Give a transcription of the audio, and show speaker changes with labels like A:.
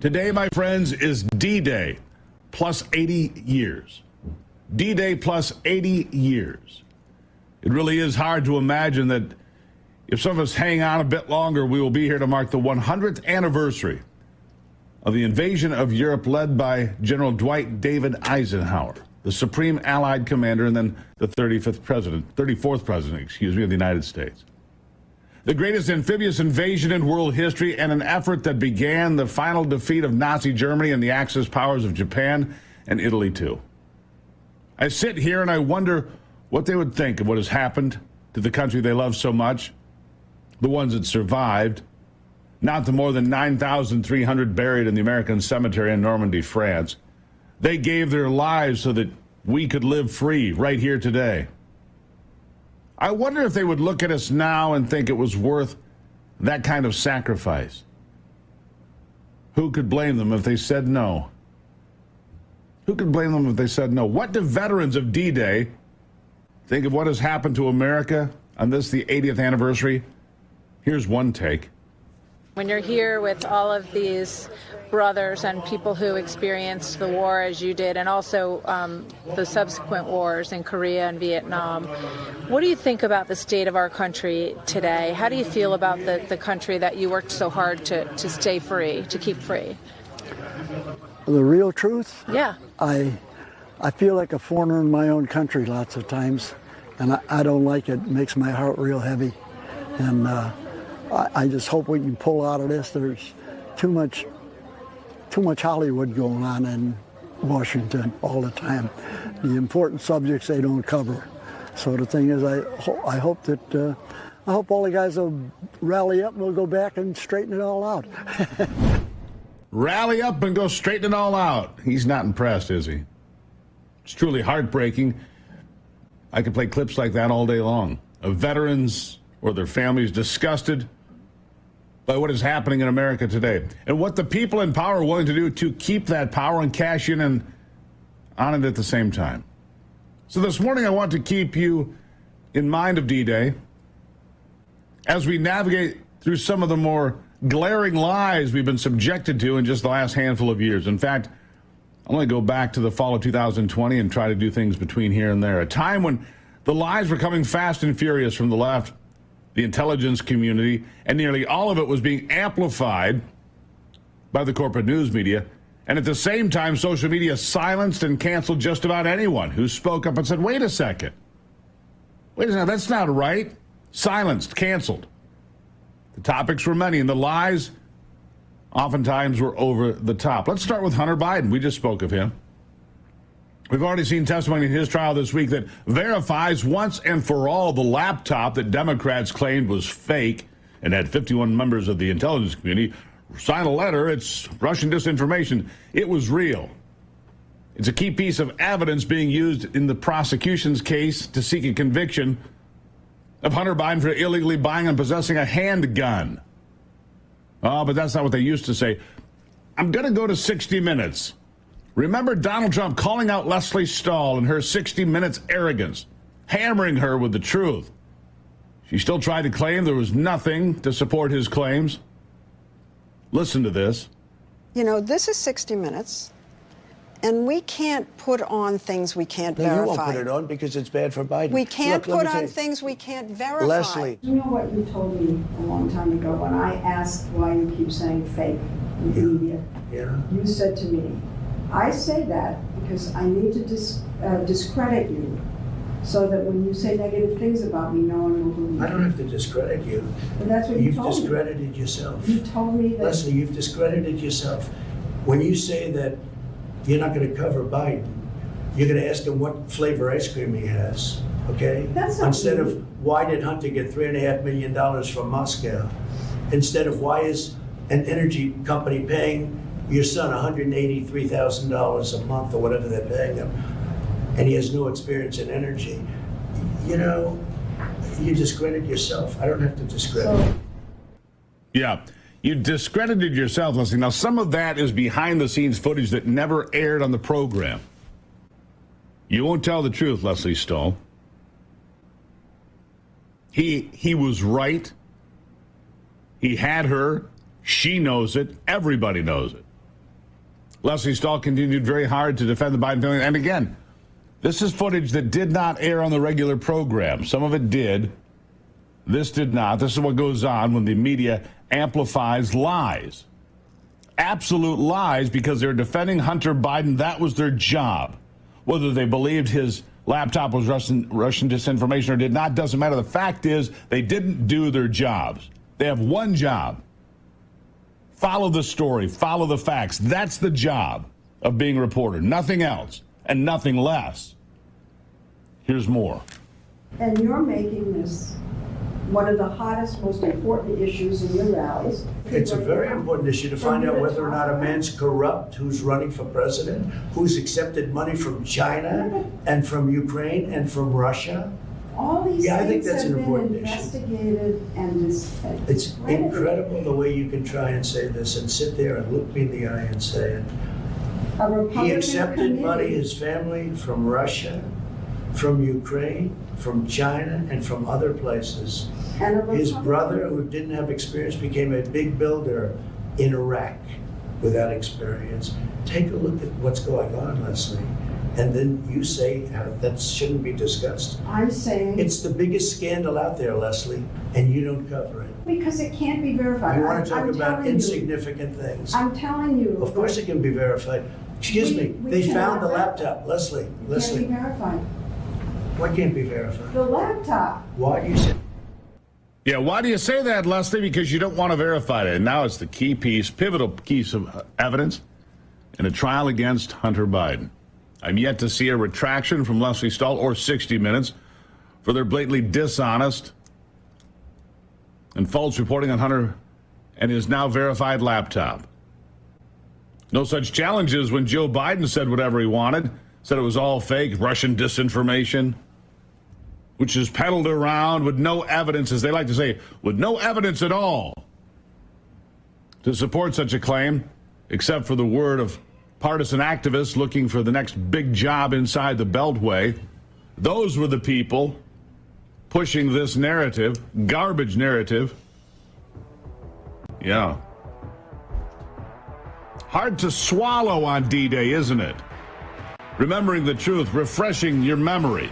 A: Today, my friends, is D-Day plus 80 years. D-Day plus 80 years. It really is hard to imagine that if some of us hang on a bit longer, we will be here to mark the 100th anniversary of the invasion of Europe led by General Dwight David Eisenhower, the Supreme Allied Commander and then the 34th President of the United States. The greatest amphibious invasion in world history and an effort that began the final defeat of Nazi Germany and the Axis powers of Japan and Italy, too. I sit here and I wonder what they would think of what has happened to the country they love so much, the ones that survived, not the more than 9,300 buried in the American cemetery in Normandy, France. They gave their lives so that we could live free right here today. I wonder if they would look at us now and think it was worth that kind of sacrifice. Who could blame them if they said no? Who could blame them if they said no? What do veterans of D-Day think of what has happened to America on this, the 80th anniversary? Here's one take.
B: When you're here with all of these brothers and people who experienced the war as you did, and also the subsequent wars in Korea and Vietnam, what do you think about the state of our country today? How do you feel about the country that you worked so hard to stay free, to keep free?
C: The real truth?
B: Yeah.
C: I feel like a foreigner in my own country lots of times, and I don't like it. It makes my heart real heavy. And I just hope we can pull out of this. There's too much Hollywood going on in Washington all the time. The important subjects they don't cover. So the thing is, I hope all the guys will rally up and we'll go back and straighten it all out.
A: Rally up and go straighten it all out. He's not impressed, is he? It's truly heartbreaking. I could play clips like that all day long of veterans or their families disgusted by what is happening in America today and what the people in power are willing to do to keep that power and cash in and on it at the same time. So this morning I want to keep you in mind of D-Day as we navigate through some of the more glaring lies we've been subjected to in just the last handful of years. In fact, I want to go back to the fall of 2020 and try to do things between here and there. A time when the lies were coming fast and furious from the left, the intelligence community, and nearly all of it was being amplified by the corporate news media. And at the same time, social media silenced and canceled just about anyone who spoke up and said, wait a second, that's not right. Silenced, canceled. The topics were many, and the lies oftentimes were over the top. Let's start with Hunter Biden. We just spoke of him. We've already seen testimony in his trial this week that verifies once and for all the laptop that Democrats claimed was fake and had 51 members of the intelligence community sign a letter. It's Russian disinformation. It was real. It's a key piece of evidence being used in the prosecution's case to seek a conviction of Hunter Biden for illegally buying and possessing a handgun. Oh, but that's not what they used to say. I'm going to go to 60 Minutes. Remember Donald Trump calling out Leslie Stahl and her 60 Minutes arrogance, hammering her with the truth. She still tried to claim there was nothing to support his claims. Listen to this.
D: You know, this is 60 Minutes, and we can't put on things we can't verify.
E: You won't put it on because it's bad for Biden.
D: We can't put on things we can't verify.
E: Leslie.
F: You know what you told me a long time ago when I asked why you keep saying fake in the media?
E: Yeah.
F: You said to me, I say that because I need to discredit you so that when you say negative things about me, no one will believe you.
E: I don't have to discredit you.
F: And that's what
E: You've
F: you told
E: discredited
F: me.
E: yourself.
F: You told me that.
E: Leslie, you've discredited yourself. When you say that you're not going to cover Biden, you're going to ask him what flavor ice cream he has, okay?
F: That's not
E: Instead
F: me.
E: of why did Hunter get $3.5 million from Moscow? Instead of why is an energy company paying your son $183,000 a month or whatever they're paying him, and he has no experience in energy. You know, you discredit yourself. I don't have to discredit you.
A: Yeah, you discredited yourself, Leslie. Now, some of that is behind-the-scenes footage that never aired on the program. You won't tell the truth, Leslie Stahl. He was right. He had her. She knows it. Everybody knows it. Leslie Stahl continued very hard to defend the Biden family. And again, this is footage that did not air on the regular program. Some of it did. This did not. This is what goes on when the media amplifies lies. Absolute lies, because they're defending Hunter Biden. That was their job. Whether they believed his laptop was Russian disinformation or did not doesn't matter. The fact is they didn't do their jobs. They have one job. Follow the story. Follow the facts. That's the job of being a reporter. Nothing else and nothing less. Here's more.
F: And you're making this one of the hottest, most important issues in your rallies.
E: It's a very important issue to find out whether or not a man's corrupt who's running for president, who's accepted money from China and from Ukraine and from Russia.
F: All these
E: I think
F: things
E: that's
F: have
E: an
F: been
E: important issue.
F: investigated and
E: It's
F: discredited.
E: incredible the way you can try and say this and sit there and look me in the eye and say it.
F: A Republican
E: He accepted money,
F: committee.
E: his family, from Russia, from Ukraine, from China, and from other places.
F: And a
E: His
F: Republican-
E: brother, who didn't have experience, became a big builder in Iraq without experience. Take a look at what's going on, Leslie, and then you say that shouldn't be discussed.
F: I'm saying,
E: It's the biggest scandal out there, Leslie, and you don't cover it.
F: because it can't be verified.
E: You want to talk
F: I'm
E: about
F: telling you.
E: insignificant things.
F: I'm telling you.
E: Of course it can be verified. Excuse me,
F: We
E: they
F: cannot
E: found the
F: verify.
E: laptop. Leslie,
F: It can't be
E: Leslie,
F: verified.
E: what can't be verified?
F: The laptop.
E: Why do you say?
A: Yeah, why do you say that, Leslie? Because you don't want to verify it. And now it's the key piece, pivotal piece of evidence in a trial against Hunter Biden. I'm yet to see a retraction from Leslie Stahl or 60 Minutes for their blatantly dishonest and false reporting on Hunter and his now verified laptop. No such challenges when Joe Biden said whatever he wanted, said it was all fake, Russian disinformation, which is peddled around with no evidence, as they like to say, with no evidence at all to support such a claim, except for the word of partisan activists looking for the next big job inside the Beltway. Those were the people pushing this narrative, garbage narrative. Yeah. Hard to swallow on D-Day, isn't it? Remembering the truth, refreshing your memory.